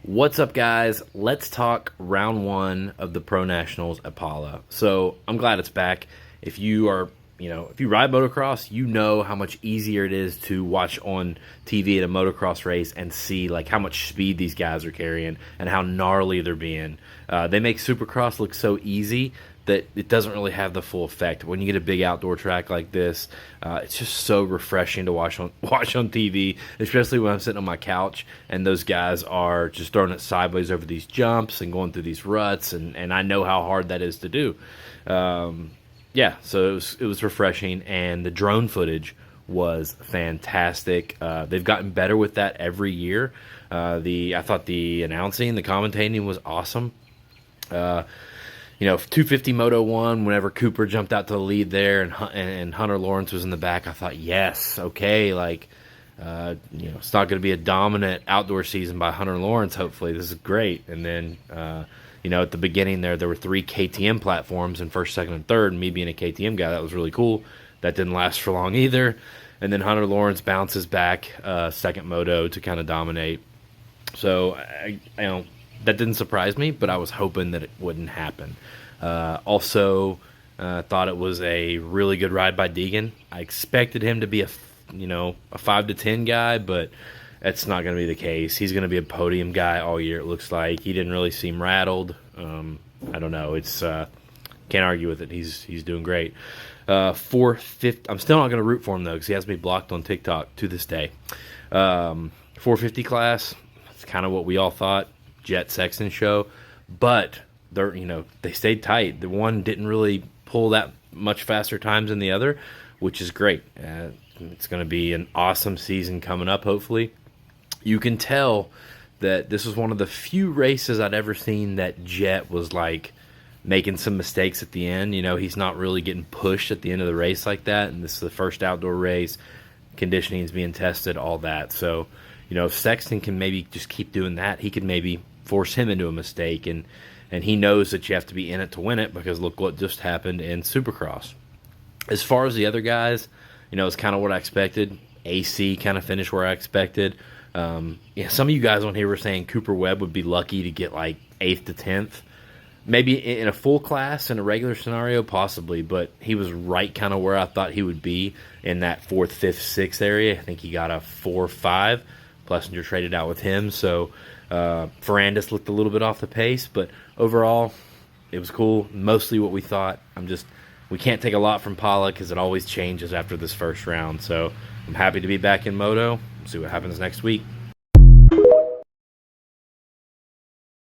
What's up, guys? Let's talk round one of the Pro Nationals at Pala. So I'm glad it's back. If you are, if you ride motocross, you know how much easier it is to watch on TV at a motocross race and see like how much speed these guys are carrying and how gnarly they're being. They make Supercross look so easy that it doesn't really have the full effect. When you get a big outdoor track like this, it's just so refreshing to watch on TV, especially when I'm sitting on my couch and those guys are just throwing it sideways over these jumps and going through these ruts, and I know how hard that is to do. So it was refreshing, and the drone footage was fantastic. They've gotten better with that every year. I thought the announcing, the commentating was awesome. 250 Moto 1, whenever Cooper jumped out to the lead there and Hunter Lawrence was in the back, I thought, yes, okay, it's not going to be a dominant outdoor season by Hunter Lawrence, hopefully. This is great. And then, at the beginning there were 3 KTM platforms in first, second, and third, and me being a KTM guy, that was really cool. That didn't last for long either. And then Hunter Lawrence bounces back second moto to kind of dominate. So, that didn't surprise me, but I was hoping that it wouldn't happen. Also, thought it was a really good ride by Deegan. I expected him to be a 5 to 10 guy, but that's not going to be the case. He's going to be a podium guy all year, it looks like. He didn't really seem rattled. I don't know. It's can't argue with it. He's doing great. 450. I'm still not going to root for him, though, because he has me blocked on TikTok to this day. 450 class, that's kind of what we all thought. Jet Sexton show, but they stayed tight. The one didn't really pull that much faster times than the other, which is great. It's going to be an awesome season coming up, hopefully. You can tell that this was one of the few races I'd ever seen that Jet was like making some mistakes at the end. He's not really getting pushed at the end of the race like that, and this is the first outdoor race. Conditioning is being tested, all that. So, if Sexton can maybe just keep doing that, he could maybe force him into a mistake, and he knows that you have to be in it to win it, because look what just happened in Supercross. As far as the other guys, it's kind of what I expected. AC kind of finished where I expected. Some of you guys on here were saying Cooper Webb would be lucky to get like 8th to 10th. Maybe in a full class, in a regular scenario, possibly, but he was right kind of where I thought he would be in that 4th, 5th, 6th area. I think he got a 4-5. Plessinger traded out with him, so Ferrandis looked a little bit off the pace, but overall, it was cool. Mostly what we thought. We can't take a lot from Pala because it always changes after this first round. So I'm happy to be back in Moto. We'll see what happens next week.